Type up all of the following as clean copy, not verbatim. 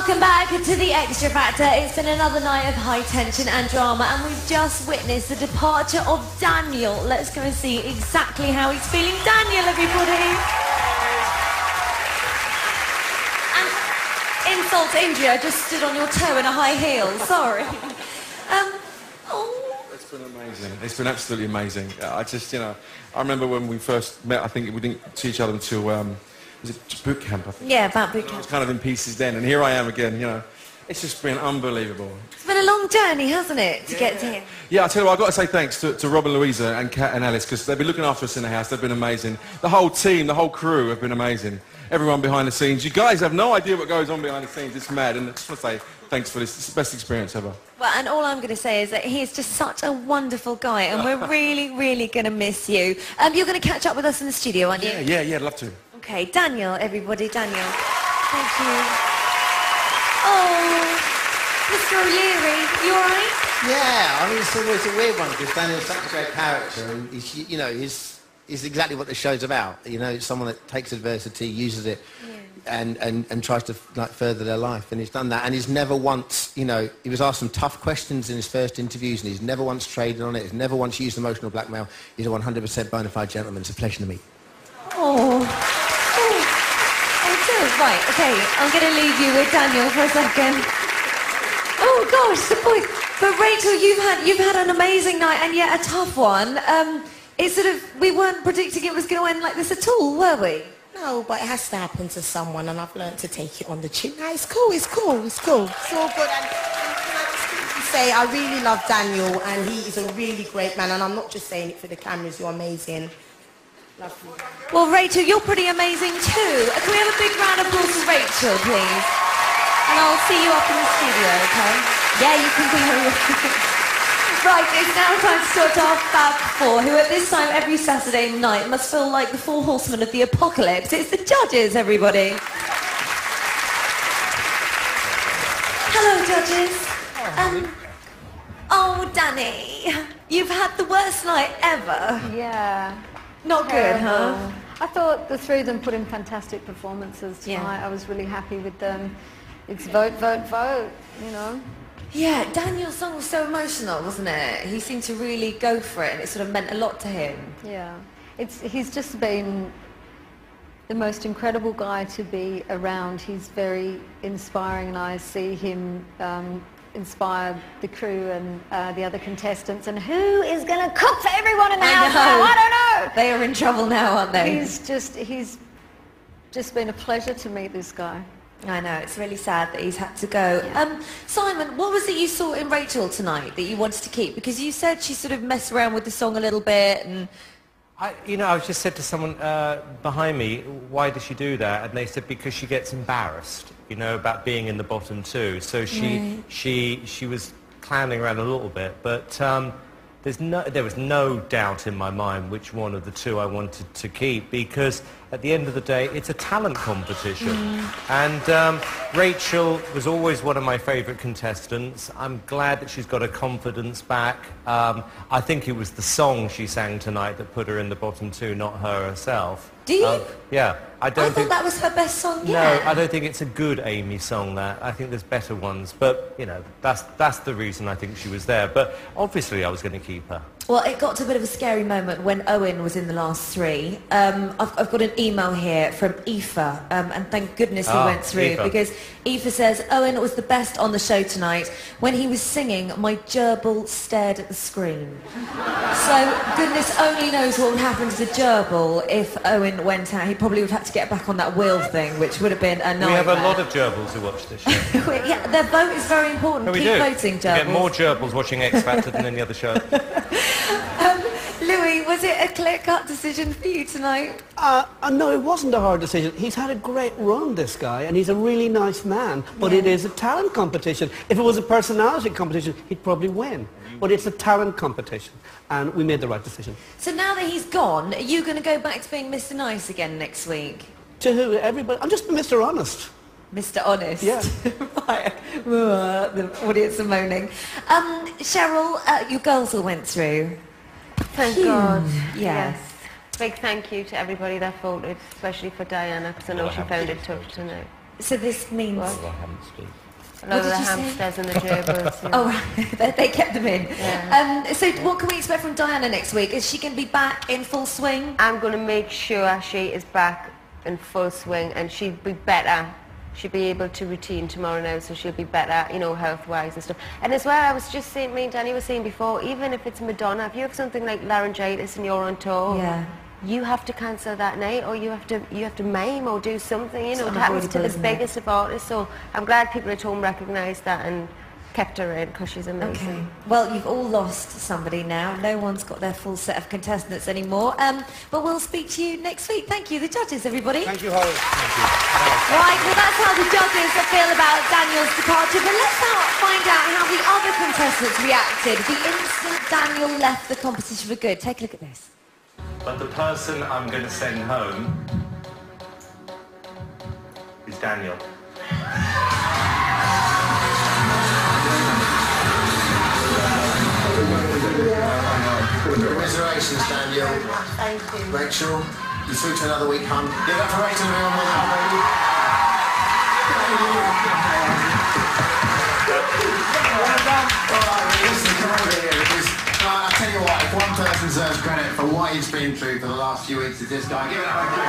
Welcome back to The Extra Factor. It's been another night of high tension and drama, and we've just witnessed the departure of Daniel. Let's go and see exactly how he's feeling. Daniel, everybody. And insult to injury, I just stood on your toe in a high heel. Sorry. It's been amazing. It's been absolutely amazing. I just, I remember when we first met, I think we didn't see each other until, was it boot camp, I think? Yeah, about boot camp. I was kind of in pieces then, and here I am again, It's just been unbelievable. It's been a long journey, hasn't it, to get to here? Yeah, I tell you what, I've got to say thanks to Rob and Louisa and Kat and Alice, because they've been looking after us in the house. They've been amazing. The whole team, the whole crew have been amazing. Everyone behind the scenes. You guys have no idea what goes on behind the scenes. It's mad, and I just want to say thanks for this. It's the best experience ever. Well, and all I'm going to say is that he is just such a wonderful guy, and we're really, really going to miss you. You're going to catch up with us in the studio, aren't you? Yeah, I'd love to. Okay, Daniel, everybody, Daniel. Thank you. Oh, Mr. O'Leary, you all right? Yeah, I mean, it's always a weird one because Daniel's such a great character, and he's exactly what the show's about. It's someone that takes adversity, uses it, and tries to further their life, and he's done that. And he's never once, he was asked some tough questions in his first interviews, and he's never once traded on it. He's never once used emotional blackmail. He's a 100% bona fide gentleman. It's a pleasure to meet. Right, okay, I'm going to leave you with Daniel for a second. Oh gosh, the boy. But Rachel, you've had an amazing night and yet a tough one. We weren't predicting it was going to end like this at all, were we? No, but it has to happen to someone, and I've learned to take it on the chin. No, it's cool. It's all good. And can I just quickly say, I really love Daniel, and he is a really great man, and I'm not just saying it for the cameras. You're amazing. Love you. Well, Rachel, you're pretty amazing too. Can we have a big round of applause for Rachel, please? And I'll see you up in the studio, okay? Yeah, you can be here. Right, it's now time to talk to our Fab Four, who at this time every Saturday night must feel like the four horsemen of the apocalypse. It's the judges, everybody. Hello, judges. Oh, Danny, you've had the worst night ever. Yeah. Not good, huh? I thought the three of them put in fantastic performances tonight. Yeah. I was really happy with them. It's vote, vote, vote, Yeah, Daniel's song was so emotional, wasn't it? He seemed to really go for it, and it sort of meant a lot to him. Yeah. He's just been the most incredible guy to be around. He's very inspiring, and I see him inspire the crew and the other contestants. And who is going to cook for everyone in the house now? I don't know. They are in trouble now, aren't they? He's just been a pleasure to meet this guy. I know, it's really sad that he's had to go. Yeah. Simon, what was it you saw in Rachel tonight that you wanted to keep? Because you said she sort of messed around with the song a little bit, and... I just said to someone behind me, why does she do that? And they said because she gets embarrassed, about being in the bottom two. So she was clowning around a little bit, but there was no doubt in my mind which one of the two I wanted to keep, because at the end of the day, it's a talent competition. And Rachel was always one of my favourite contestants. I'm glad that she's got her confidence back. I think it was the song she sang tonight that put her in the bottom two, not her herself. Do you? Yeah. I thought that was her best song yet. No, I don't think it's a good Amy song, that. I think there's better ones. But, that's the reason I think she was there. But obviously I was going to keep her. Well, it got to a bit of a scary moment when Owen was in the last three. I've got an email here from Aoife, and thank goodness he went through, because Aoife says, Owen was the best on the show tonight. When he was singing, my gerbil stared at the screen. So goodness only knows what would happen to the gerbil if Owen went out. He probably would have to get back on that wheel thing, which would have been a nightmare. We have a lot of gerbils who watch this show. Yeah, their vote is very important. No, we Keep do. voting, gerbils. We get more gerbils watching X Factor than any other show. Louis, was it a clear-cut decision for you tonight? No, it wasn't a hard decision. He's had a great run, this guy, and he's a really nice man. But it is a talent competition. If it was a personality competition, he'd probably win. But it's a talent competition, and we made the right decision. So now that he's gone, are you going to go back to being Mr. Nice again next week? To who? Everybody? I'm just Mr. Honest. Mr. Honest? Yeah. Right. The audience are moaning. Cheryl, your girls all went through. Thank God. Yes. Big thank you to everybody that voted, especially for Diana, because I know she found it tough tonight. So this means... A lot of the hamsters and the gerbils. Yeah. Oh, right. They kept them in. Yeah. So what can we expect from Diana next week? Is she going to be back in full swing? I'm going to make sure she is back in full swing, and she'll be better. She'll be able to routine tomorrow now, so she'll be better, you know, health-wise and stuff. And as well, I was just saying, me and Danny were saying before, even if it's Madonna, if you have something like laryngitis and you're on tour, you have to cancel that night, or you have to mime or do something, you know. It happens to the biggest of artists, so I'm glad people at home recognise that and kept her in, because she's amazing. Okay. Well, you've all lost somebody now. No one's got their full set of contestants anymore. But we'll speak to you next week. Thank you, the judges, everybody. Thank you, Holly. Right, well, that's how the judges feel about Daniel's departure. But let's now find out how the other contestants reacted the instant Daniel left the competition for good. Take a look at this. But the person I'm going to send home is Daniel. Congratulations, Daniel. Thank you. Rachel, you're through to another week, hon. Give it up for Rachel. I tell you what, if one person deserves credit for what he's been through for the last few weeks, it's this guy. Give it up for him.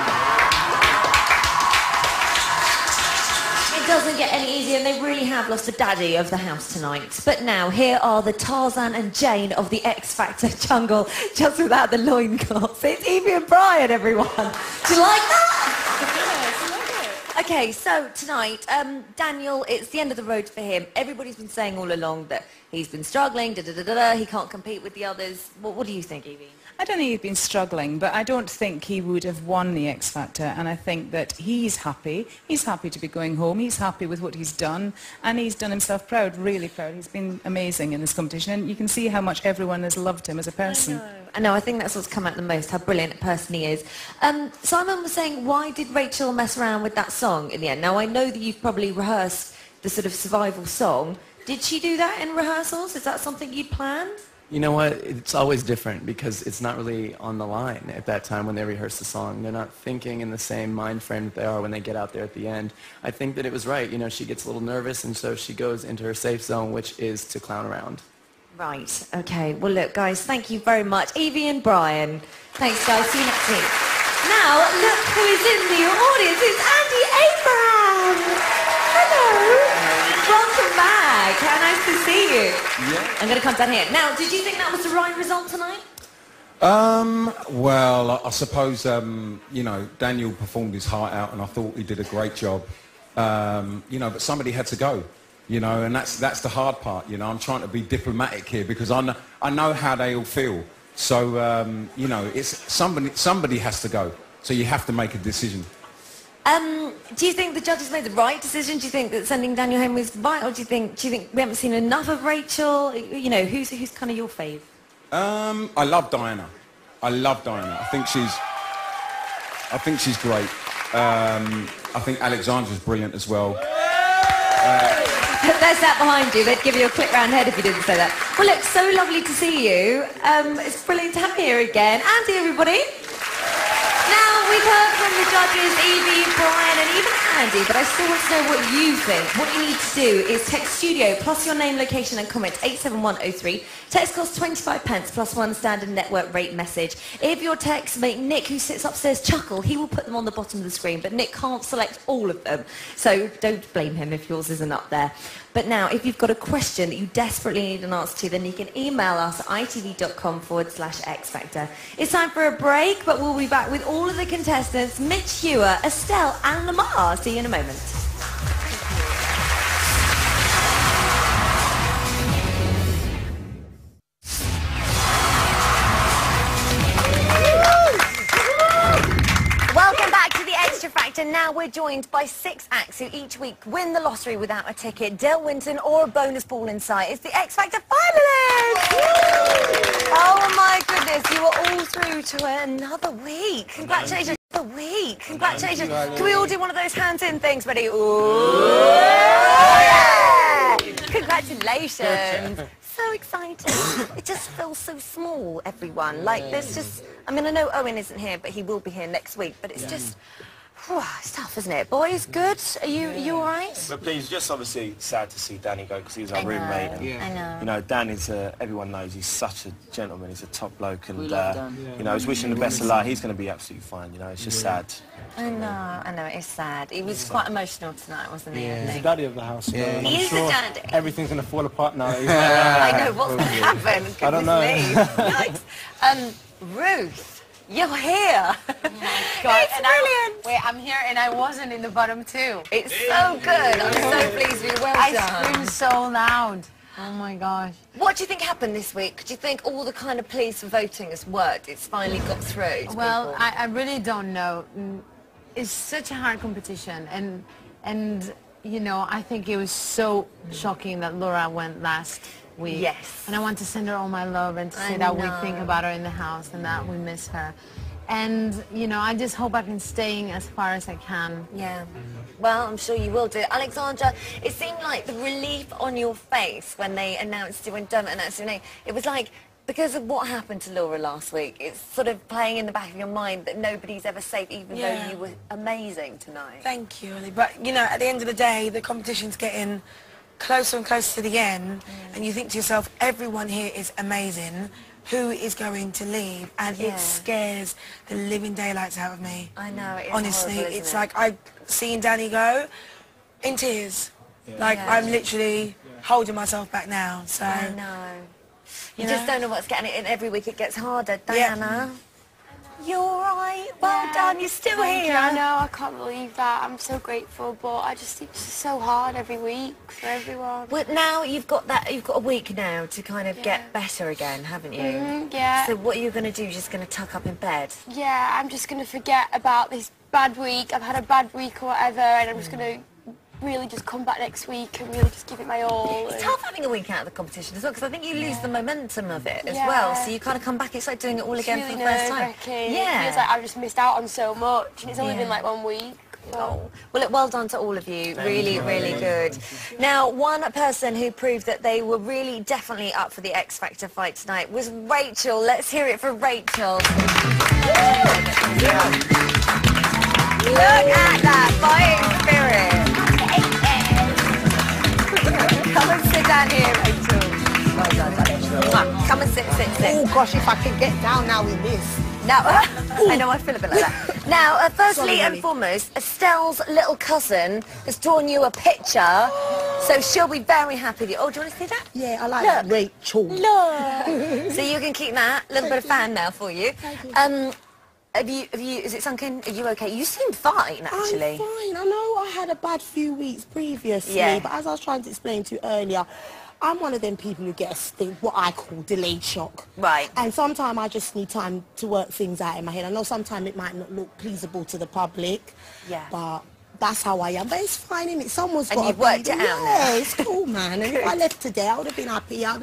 It doesn't get any easier, and they really have lost a daddy of the house tonight. But now, here are the Tarzan and Jane of the X Factor jungle, just without the loincloths. It's Evie and Brian, everyone. Do you like that? Okay, so tonight, Daniel, it's the end of the road for him. Everybody's been saying all along that he's been struggling, he can't compete with the others. What do you think, Evie? I don't think he's been struggling, but I don't think he would have won the X Factor, and I think that he's happy. He's happy to be going home. He's happy with what he's done, and he's done himself proud, really proud. He's been amazing in this competition, and you can see how much everyone has loved him as a person. I know, I think that's what's come out the most, how brilliant a person he is. Simon was saying, why did Rachel mess around with that song in the end? Now, I know that you've probably rehearsed the sort of survival song. Did she do that in rehearsals? Is that something you'd planned? You know what? It's always different because it's not really on the line at that time when they rehearse the song. They're not thinking in the same mind frame that they are when they get out there at the end. I think that it was right. You know, she gets a little nervous, and so she goes into her safe zone, which is to clown around. Right. Okay. Well, look, guys, thank you very much. Evie and Brian. Thanks, guys. See you next week. Now, look who is in the audience. It's Andy Abraham. Hello. Welcome back. How nice to see you. Yeah. I'm going to come down here. Now, did you think that was the right result tonight? Well, I suppose, you know, Daniel performed his heart out, and I thought he did a great job. You know, but somebody had to go, you know, and that's the hard part, you know. I'm trying to be diplomatic here because I know how they all feel. So, you know, it's somebody has to go. So you have to make a decision. Do you think the judges made the right decision? Do you think that sending Daniel home was right, or do you think we haven't seen enough of Rachel? You know, who's kind of your fave? I love Diana. I love Diana. I think she's great. I think Alexandra's brilliant as well. There's that behind you. They'd give you a click round head if you didn't say that. Well, look, so lovely to see you. It's brilliant to have you here again. Andy, everybody. Now, we've heard from the judges, Evie, Brian, and even Andy, but I still want to know what you think. What you need to do is text studio plus your name, location, and comment 87103. Text costs 25 pence plus one standard network rate message. If your texts make Nick, who sits upstairs, chuckle, he will put them on the bottom of the screen, but Nick can't select all of them. So don't blame him if yours isn't up there. But now, if you've got a question that you desperately need an answer to, then you can email us at itv.com/X Factor. It's time for a break, but we'll be back with all of the contestants, Mitch Hewer, Estelle, and Lamar. See you in a moment. Welcome back to the Extra Factor. Now we're joined by 6 acts who each week win the lottery without a ticket, Dale Winton, or a bonus ball in sight. It's the X Factor finalists! Oh my goodness, you are all through to another week. Congratulations. Another week. Congratulations. Can we all do one of those hands in things? Ready? Ooh! Yeah! Congratulations. So excited. It just feels so small, everyone. Like, there's just... I mean, I know Owen isn't here, but he will be here next week. But it's just... It's tough, isn't it? Boys, good? Are you all right? But please, just obviously sad to see Danny go because he was our roommate. And, I know. You know, Dan is, everyone knows he's such a gentleman, he's a top bloke, and, We love Dan. you know, he's wishing the best of luck. He's going to be absolutely fine, you know, it's just sad. I know, it is sad. He was quite emotional tonight, wasn't he? He's the daddy of the house. Yeah. He is the daddy. Everything's going to fall apart now. I know, what's going to happen? I don't know. Yikes. Ruth, you're here. God, It's brilliant. Wait, I'm here and I wasn't in the bottom two. It's so good. I'm so pleased with you. Well I done. screamed so loud. Oh my gosh. What do you think happened this week? Do you think all the kind of pleas for voting has worked? It's finally got through to Well, people? I really don't know. It's such a hard competition, and you know, I think it was so shocking that Laura went last week. Yes. And I want to send her all my love and to say that we think about her in the house and that we miss her. And, you know, I just hope I can stay as far as I can. Yeah. Well, I'm sure you will do. Alexandra, it seemed like the relief on your face when they announced you, when Dermot announced your name, it was like, because of what happened to Laura last week, it's sort of playing in the back of your mind that nobody's ever safe, even though you were amazing tonight. Thank you, Ellie. But, you know, at the end of the day, the competition's getting closer and closer to the end, and you think to yourself, everyone here is amazing. Who is going to leave? And it scares the living daylights out of me. I know, it is honestly, horrible, it's isn't it? like I've seen Danny go in tears. Like, I'm literally holding myself back now, so... I know. You just don't know what's getting it, and every week it gets harder. Diana? You're all right. Well done. You're still Thank here. you. I know. I can't believe that. I'm so grateful, but it's just so hard every week for everyone. Well, now you've got a week now to kind of get better again, haven't you? Yeah. So what you're going to do is just going to tuck up in bed. Yeah, I'm just going to forget about this bad week. I've had a bad week or whatever, and I'm just going to really just come back next week and really just give it my all. It's tough having a week out of the competition as well, because I think you lose the momentum of it as well. So you kind of come back, it's like doing it all again really for the first time. nerve-wracking. Yeah. It feels like I've just missed out on so much, and it's only been like 1 week. Oh. Well, well done to all of you. Really, really good. Now, one person who proved that they were really definitely up for the X Factor fight tonight was Rachel. Let's hear it for Rachel. Look at that fighting spirit. Come and sit down here, Rachel. Well done, darling. Come and sit. Oh gosh, if I can get down now in this. Now, I know I feel a bit like that. Now, firstly and foremost, Estelle's little cousin has drawn you a picture, so she'll be very happy with you. Oh, do you want to see that? Yeah, I like that, Rachel. Look. So you can keep that. A little bit of fan mail for you. Have you, is it sunk in? Are you okay? You seem fine, actually. I'm fine. I know I had a bad few weeks previously, but as I was trying to explain to you earlier, I'm one of them people who gets what I call delayed shock. Right. And sometimes I just need time to work things out in my head. I know sometimes it might not look pleasable to the public, but that's how I am. But it's fine, innit? Someone's got to you've worked it out now. Yeah, it's cool, man. And if I left today, I would have been happy. I'd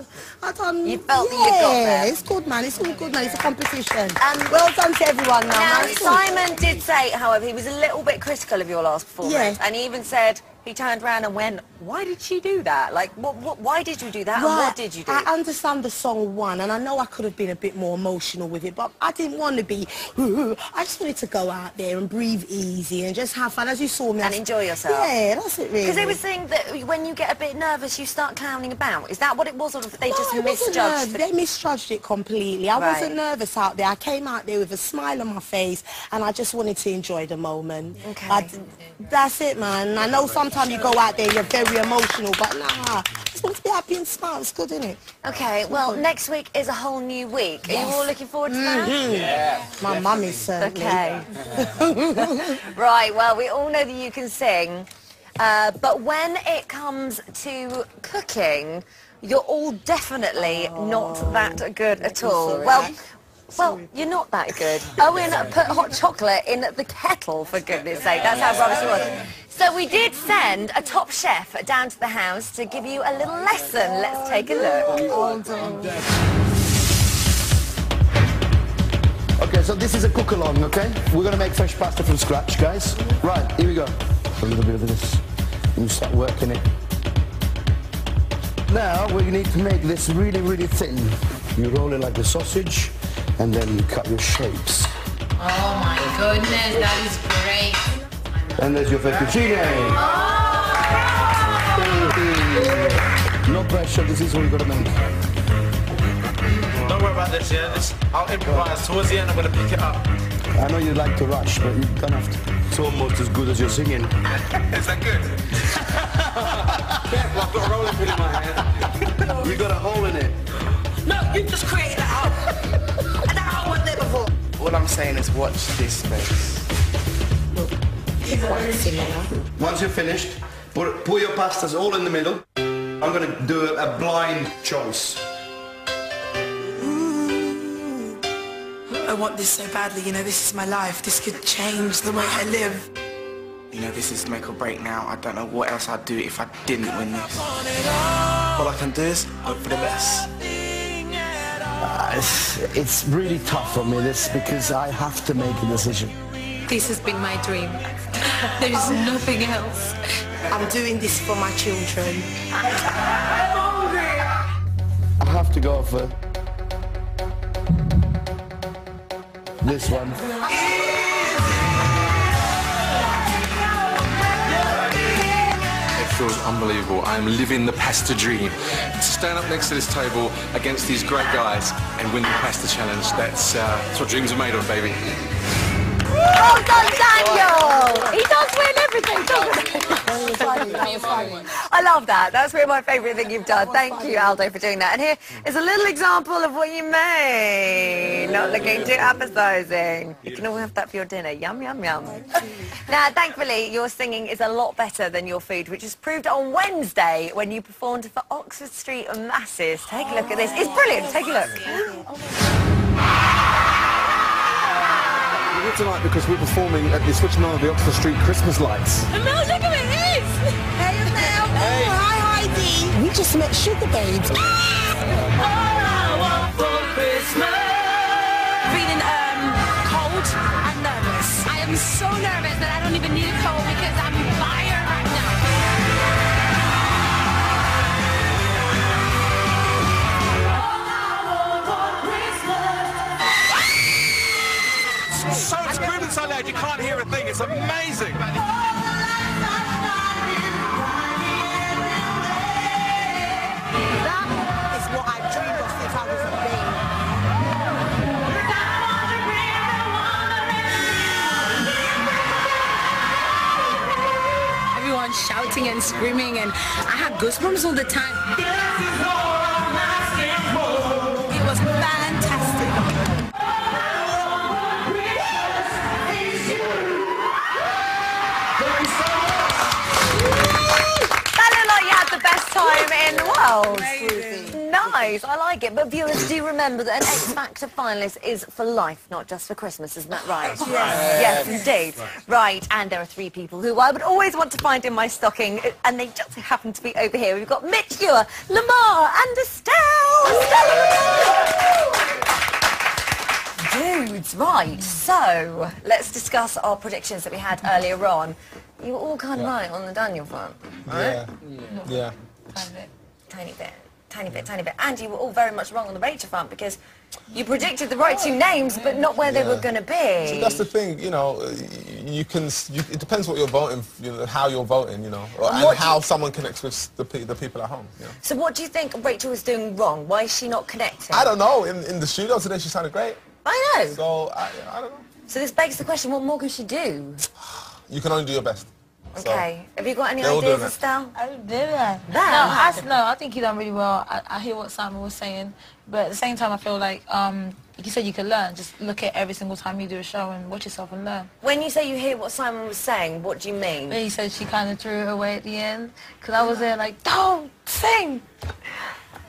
done... You felt that you got there. It's good, man. It's all good, man. It's a competition. Well done to everyone now, Now, man. Simon did say, however, he was a little bit critical of your last performance. Yeah. And he even said, he turned around and went, why did she do that? Like, why did you do that, and what did you do? I understand the song won, and I know I could have been a bit more emotional with it, but I didn't want to be, I just wanted to go out there and breathe easy and just have fun, as you saw me. And enjoy yourself. Yeah, that's it, really. Because they were saying that when you get a bit nervous, you start clowning about. Is that what it was, or they just misjudged? They misjudged it completely. I wasn't nervous out there. I came out there with a smile on my face, and I just wanted to enjoy the moment. Okay. That's it, man. I know sometimes you go out there, you're very emotional, but nah, just want to be happy and smile. It's good, isn't it? Okay, well, next week is a whole new week. Are you all looking forward to that? Yeah. My mum is certainly. Okay. Right, well, we all know that you can sing, but when it comes to cooking, you're all definitely not that good at all. Well, you're not that good. Owen put hot chocolate in the kettle, for goodness sake. That's how rubbish it was. So we did send a top chef down to the house to give you a little lesson. Let's take a look. Okay, so this is a cook-along, okay? We're going to make fresh pasta from scratch, guys. Right, here we go. A little bit of this. And you start working it. Now, we need to make this really, really thin. You roll it like a sausage, and then you cut your shapes. Oh my goodness, that is great. And there's your fettuccine. No pressure, this is what we've got to make. Don't worry about this, yeah? I'll improvise. Towards the end, I'm going to pick it up. I know you like to rush, but you don't have to. It's almost as good as your singing. Is that good? Careful, I've got a rolling pin in my hand. You got a hole in it. No, you just created that hole. And that hole wasn't there before. All I'm saying is watch this space. Once you're finished, put your pastas all in the middle. I'm going to do a blind choice. I want this so badly, you know, this is my life. This could change the way I live. You know, this is make or break now. I don't know what else I'd do if I didn't win this. All I can do is hope for the best. It's really tough for me, this, because I have to make a decision. This has been my dream. There is nothing else. I'm doing this for my children. I have to go for this one. It feels unbelievable. I am living the pasta dream. To stand up next to this table against these great guys and win the pasta challenge, that's what dreams are made of, baby. Well done, Daniel! He does win everything, doesn't he? I love that. That's really my favourite thing you've done. Thank you, Aldo, for doing that. And here is a little example of what you made. Not looking too appetising. You can all have that for your dinner. Yum, yum, yum. Now, thankfully, your singing is a lot better than your food, which was proved on Wednesday when you performed for Oxford Street Masses. Take a look at this. It's brilliant. Take a look. We're here tonight because we're performing at the switching on of the Oxford Street Christmas lights. Mel, look at it, it is! Hey, Mel. Hey. Oh, hi, Heidi. We just met Sugar Babes. All I want for Christmas. Feeling cold and nervous. I am so nervous that I don't even need a coat because I'm fire right now. So screaming so loud you can't hear a thing. It's amazing. That is what I dreamed of since I was a baby. Everyone shouting and screaming, and I had goosebumps all the time. It was fantastic. The best time in the world. Nice, I like it. But viewers, do remember that an X Factor finalist is for life, not just for Christmas, isn't that right? Yes, indeed. Right, and there are 3 people who I would always want to find in my stocking, and they just happen to be over here. We've got Mitch Ewer, Lamar, and Estelle. Dudes, right, so let's discuss our predictions that we had earlier on. You were all kind of right on the Daniel front, right? Yeah. Tiny bit. And you were all very much wrong on the Rachel front because you predicted the right 2 names, but not where they were going to be. So that's the thing, you know, it depends what you're voting, how you're voting, you know, and how someone connects with the people at home. You know? So what do you think Rachel was doing wrong? Why is she not connecting? I don't know. In the studio today, she sounded great. I know. So, I don't know. So this begs the question, what more can she do? You can only do your best. Okay. Have you got any ideas, Estelle? I don't do that. I think he done really well. I hear what Simon was saying, but at the same time, I feel like you said you could learn. Just look at every single time you do a show and watch yourself and learn. When you say you hear what Simon was saying, what do you mean? He said she kind of threw it away at the end because I was there like, don't sing.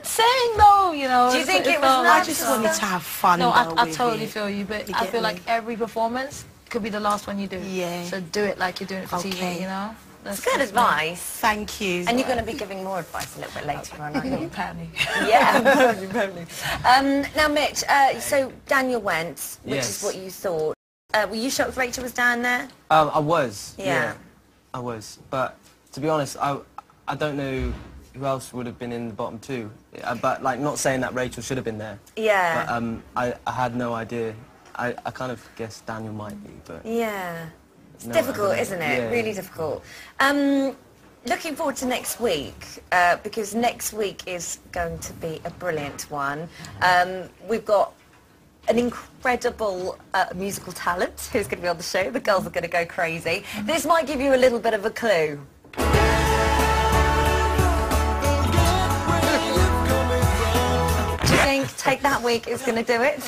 Sing though, you know. Do you think it was I just wanted to have fun. No, I totally feel you, but I feel like every performance could be the last one you do. Yeah. So do it like you're doing it for TV, you know? That's good advice. Thank you. And you're going to be giving more advice a little bit later on, aren't you? Apparently. Yeah, apparently. Now, Mitch, so Daniel went, which is what you thought. Were you shocked Rachel was down there? I was. Yeah. I was. But to be honest, I don't know who else would have been in the bottom 2. But, like, not saying that Rachel should have been there. Yeah. But I had no idea. I kind of guessed Daniel might be, but... Yeah. It's difficult, isn't it? Yeah. Really difficult. Looking forward to next week, because next week is going to be a brilliant one. We've got an incredible musical talent who's going to be on the show. The girls are going to go crazy. This might give you a little bit of a clue. Do you think Take That Week is going to do it?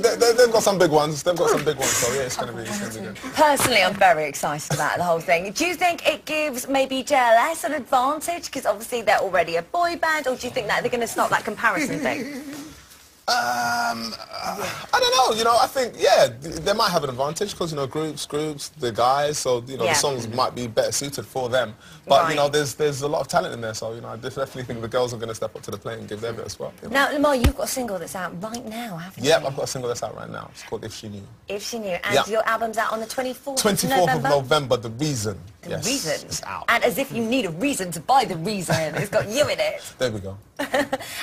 They've got some big ones. They've got some big ones, so yeah, it's going to be good. Personally, I'm very excited about the whole thing. Do you think it gives maybe JLS an advantage because obviously they're already a boy band, or do you think that they're going to stop that comparison thing? I don't know, you know, I think, yeah, they might have an advantage because, you know, groups, the guys, so, you know, the songs might be better suited for them. But, you know, there's a lot of talent in there, so, you know, I definitely think the girls are going to step up to the plate and give their bit as well. You know? Now, Lamar, you've got a single that's out right now, haven't you? Yep, I've got a single that's out right now. It's called If She Knew. If She Knew. And your album's out on the 24th 24th of November, The Reason. The Reason. It's out. And as if you need a reason to buy The Reason. It's got you in it. There we go.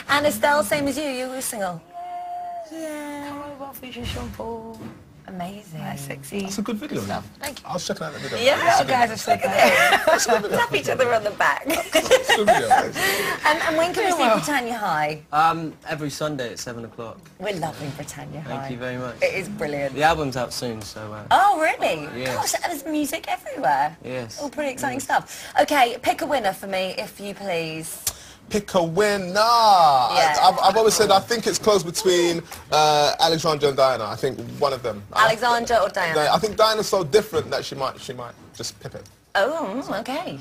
And Estelle, same as you were single. Yeah, well, feature Sean Paul. Amazing. That's sexy. That's a good video. Thank you. I was checking out the video. Yeah, you guys are so good. Tap each other on the back. And when can we see Britannia High? Every Sunday at 7 o'clock. We're loving Britannia High. Thank you very much. It is brilliant. The album's out soon, so... Oh, really? Yes. Gosh, there's music everywhere. Yes. All pretty exciting stuff. Okay, pick a winner for me, if you please. Pick a winner. Yeah. I've always said I think it's close between Alexandra and Diana. I think one of them. Alexandra or Diana? I think Diana's so different that she might just pip it. Oh, okay.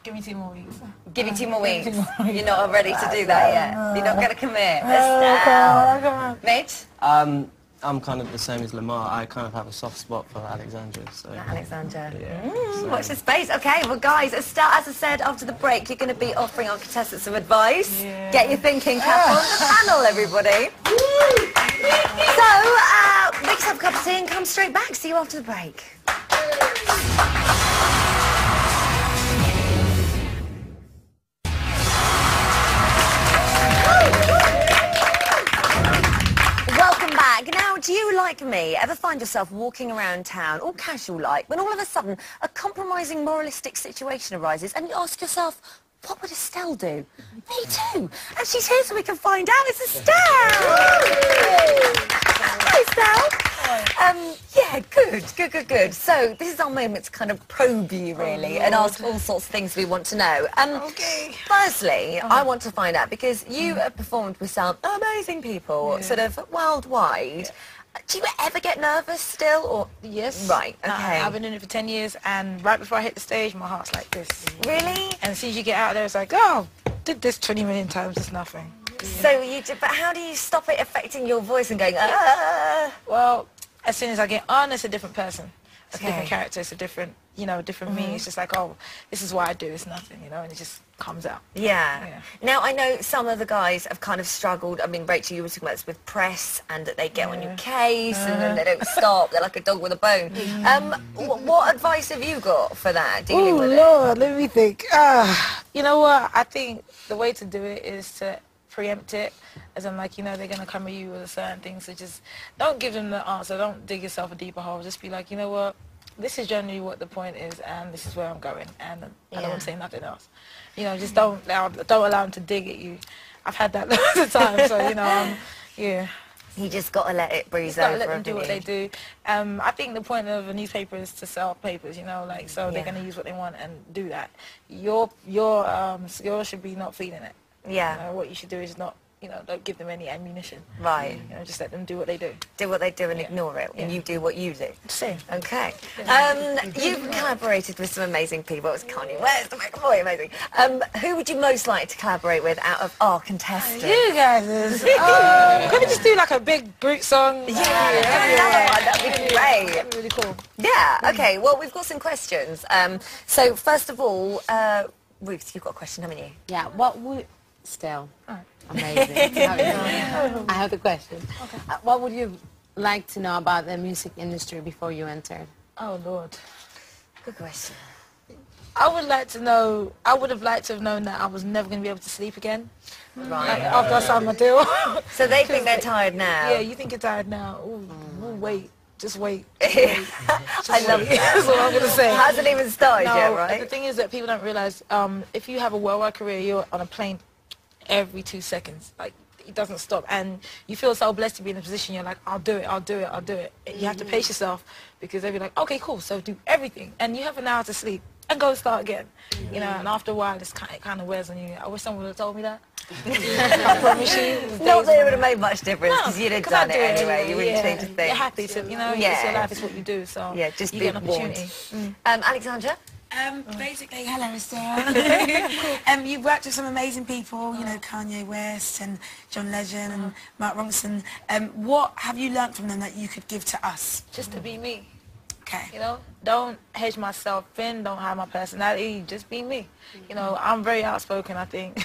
Give me 2 more weeks. Give you 2 more weeks. You're not ready to do that yet. You're not going to commit. Come on. Mitch? I'm kind of the same as Lamar. I kind of have a soft spot for Alexandra. So. Alexandra. Yeah. Watch the space. Okay, well, guys, as I said, after the break, you're going to be offering our contestants some advice. Yeah. Get your thinking cap on the panel, everybody. So, make yourself a cup of tea and come straight back. See you after the break. Welcome back. Now, do you, like me, ever find yourself walking around town, all casual-like, when all of a sudden a compromising moralistic situation arises and you ask yourself, what would Estelle do? Me too. And she's here so we can find out. It's Estelle. Hi, Estelle. Yeah, good. So this is our moment to kind of probe you, really, and ask all sorts of things we want to know. Okay. Firstly, I want to find out, because you have performed with some amazing people, sort of worldwide. Do you ever get nervous still, or...? Yes. Right, okay. I've been in it for 10 years, and right before I hit the stage, my heart's like this. Really? And as soon as you get out there, it's like, oh, did this 20 million times, it's nothing. So you do, but how do you stop it affecting your voice and going, Well, as soon as I get on, it's a different person. It's a Okay. different character, it's a different, different me. It's just like, oh, this is what I do, it's nothing, and it just comes out. Yeah. Now, I know some of the guys have kind of struggled. I mean, Rachel, you were talking about this with press, and that they get on your case, and then they don't stop. They're like a dog with a bone. What advice have you got for that, dealing with Lord, let me think. You know what? I think the way to do it is to preempt it, as in, like, they're going to come at you with a certain thing, so just don't give them the answer. Don't dig yourself a deeper hole. Just be like, you know what? This is generally what the point is, and this is where I'm going, and I don't want to say nothing else. Just don't allow them to dig at you. I've had that lots of times, so, yeah. You just got to let it breeze over. Let them do what they do. I think the point of a newspaper is to sell papers, so they're going to use what they want and do that. Your should be not feeding it. Yeah. What you should do is not, don't give them any ammunition. Right. Just let them do what they do. Do what they do and ignore it, and you do what you do. Same. Okay. You've collaborated with some amazing people. It's Kanye West, Michael Boy, amazing. Who would you most like to collaborate with out of our contestants? You guys. Can we just do like a big group song? Yeah, that'd be great. That'd be really cool. Yeah. Okay. Well, we've got some questions. So first of all, Ruth, you've got a question, haven't you? Yeah. What would Estelle? Amazing. I have the question. Okay. What would you like to know about the music industry before you entered? Oh, Lord. Good question. I would have liked to have known that I was never going to be able to sleep again. Right. After I signed my deal. So they think they're tired now? Yeah, you think you're tired now. Ooh, we'll wait. Just wait. I love that. That's all I'm going to say. Hasn't even started no, yet, right? The thing is that people don't realise, if you have a worldwide career, you're on a plane every 2 seconds. Like, it doesn't stop. And you feel so blessed to be in a position, you're like, I'll do it, I'll do it, I'll do it. You have to pace yourself because they'll be like, okay, cool, so do everything. And you have an hour to sleep and go start again. You know, and after a while, it kind of wears on you. I wish someone would have told me that. I promise you. Not that it would have made much difference because you'd have done it anyway. You wouldn't change a thing. You're happy to, you know, it's your life, it's what you do, so yeah, just you be get an opportunity. Alexandra? Basically, hello, Sarah. You've worked with some amazing people, you know, Kanye West and John Legend and Mark Ronson. What have you learnt from them that you could give to us? Just to be me. Okay. You know, don't hedge myself in, don't hide my personality, just be me. You know, I'm very outspoken, I think.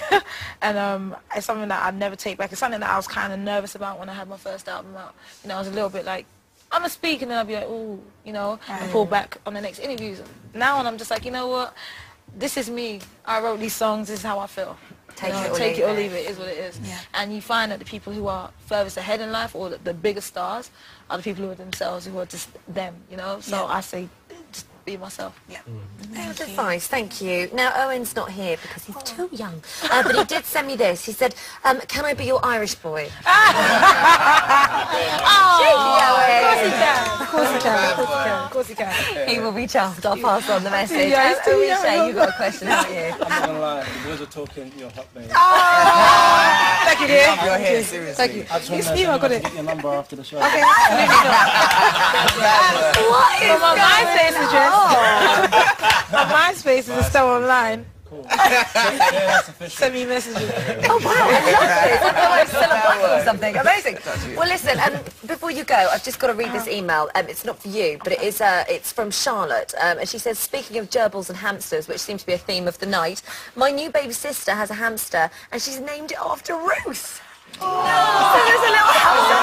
And it's something that I'd never take back. It's something that I was kind of nervous about when I had my first album out. You know, I was a little bit like, I'm going to speak, and then I'll be like, ooh, you know, and pull back on the next interviews. Now, and I'm just like, you know what? This is me. I wrote these songs. This is how I feel. Take it or leave it is what it is. Yeah. And you find that the people who are furthest ahead in life, or the bigger stars, are the people who are themselves, who are just them, you know? So I say, just be myself. Yeah. Good advice, thank you. Now, Owen's not here because he's too young, but he did send me this. He said, can I be your Irish boy? Of course he can. Of course he can. He will be chuffed. I'll pass on the message. Owen, you've got a question, haven't you? I'm not gonna lie, the boys are talking, you're hot, mate. Thank you, dear. You're here, seriously. Thank you. I just want to I got it. get your number after the show. Okay. What is my MySpace address? My MySpace is still online. Send me messages. Oh wow, I love this. I feel like I'm still a black or something. Amazing. Well, listen, before you go, I've just got to read this email. It's not for you, but it is. It's from Charlotte, and she says, speaking of gerbils and hamsters, which seems to be a theme of the night, my new baby sister has a hamster, and she's named it after Ruth. So there's a little hamster.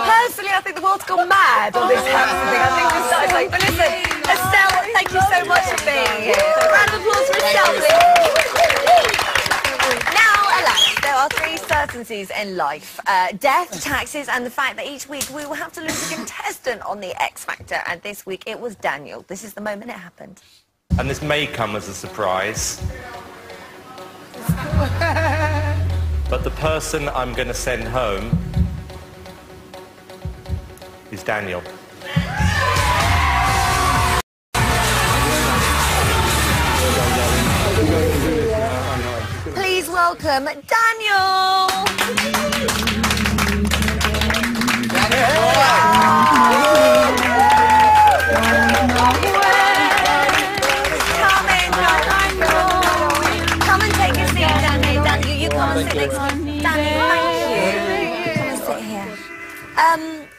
Personally, I think the world's gone mad on this hamster thing. I think this is like, but listen, Estelle, thank you so much for being here. A round of applause for Estelle, please. Now, alas, there are 3 certainties in life. Death, taxes, and the fact that each week we will have to lose a contestant on the X Factor, and this week it was Daniel. This is the moment it happened. And this may come as a surprise. But the person I'm going to send home is Daniel. Please welcome Daniel! Come and take a seat, Daniel. Daniel, you come and sit next to me. Daniel, thank you. Come and sit here.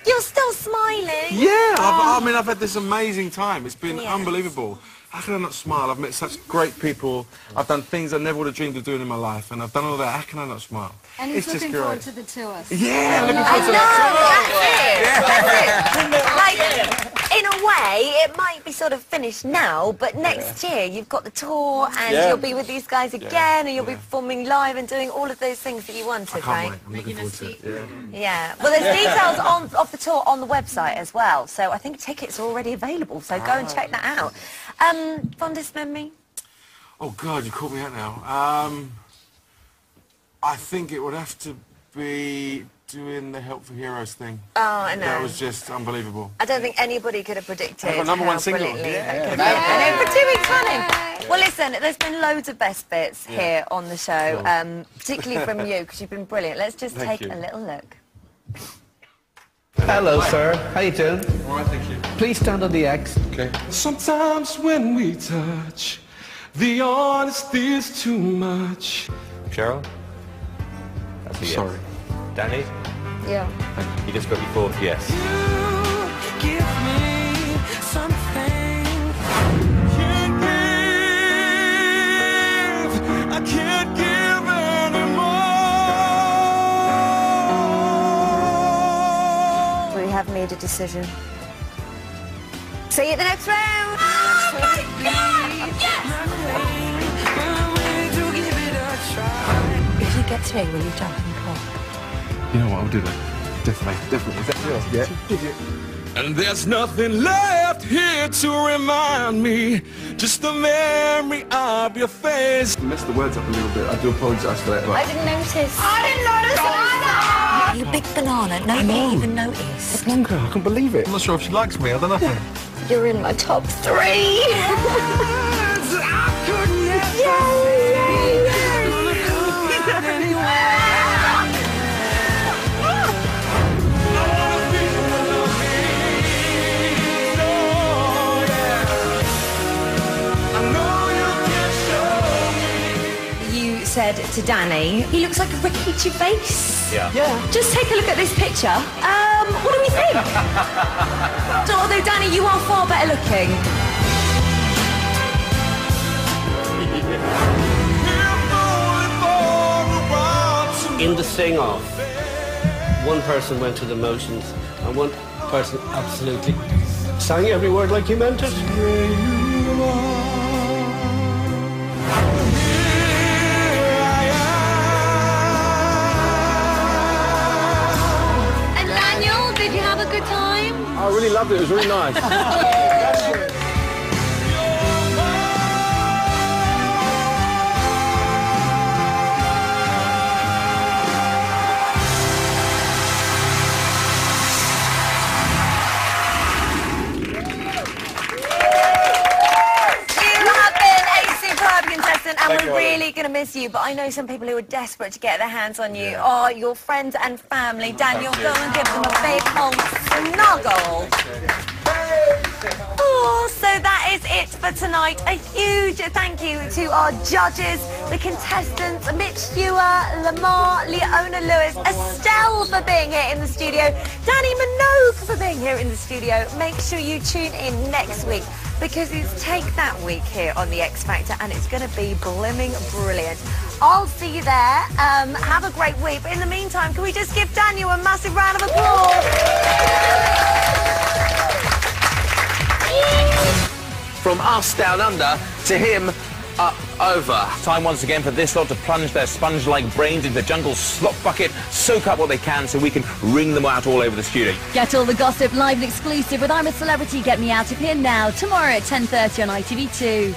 You're still smiling. Yeah, I've had this amazing time. It's been unbelievable. How can I not smile? I've met such great people. I've done things I never would have dreamed of doing in my life, and I've done all that. How can I not smile? And he's it's looking just forward great. to the tour. Yeah, looking forward to that. That's it. Like, in a way, it might be sort of finished now, but next year you've got the tour, and you'll be with these guys again, and you'll be performing live and doing all of those things that you wanted, I can't wait. I'm looking forward to it. Yeah. Well, there's details of the tour on the website as well, so I think tickets are already available, so go and check that out. Fondest memory? Oh, God, you caught me out now. I think it would have to be doing the Help for Heroes thing. Oh, I know. That was just unbelievable. I don't think anybody could have predicted I got number one how single. brilliantly that could have been. For 2 weeks running. Well, listen, there's been loads of best bits here on the show, particularly from you, because you've been brilliant. Let's just take a little look. Hello, sir. How you doing? All right, thank you. Please stand on the X. Okay. Sometimes when we touch, the honesty is too much. Cheryl? That's a yes. Sorry. Danny? Yeah. You just got your 4th yes. Give me something. I can't give anymore. We have made a decision. See you at the next round. Oh my God! Yes! If you get through, will you jump in the pool? You know what, I'll do that. Definitely. Is that yours? Yeah. And there's nothing left here to remind me, just the memory of your face. I messed the words up a little bit. I do apologise for that. I didn't notice. I didn't notice either! You big banana, nobody even noticed. Blanca, I can't believe it. I'm not sure if she likes me, I don't know. You're in my top 3. Said to Danny, he looks like a Ricky Gervais. Yeah. Just take a look at this picture. What do we think? Although, Danny, you are far better looking. In the sing-off, one person went through the motions and one person absolutely sang every word like he meant it. Good time? I really loved it. It was really nice. And we're really going to miss you, but I know some people who are desperate to get their hands on you are your friends and family. Daniel, go and give them a big old snuggle. Oh, so that is it for tonight. A huge thank you to our judges, the contestants, Mitch Stewart, Lamar, Leona Lewis, Estelle for being here in the studio, Danny Minogue for being here in the studio. Make sure you tune in next week, because it's Take That week here on The X Factor, and it's going to be blimming brilliant. I'll see you there. Have a great week. But in the meantime, can we just give Daniel a massive round of applause? From us down under to him up over. Time once again for this lot to plunge their sponge-like brains into the jungle slop bucket, soak up what they can so we can wring them out all over the studio. Get all the gossip live and exclusive with I'm a Celebrity. Get Me Out of Here Now, tomorrow at 10:30 on ITV2.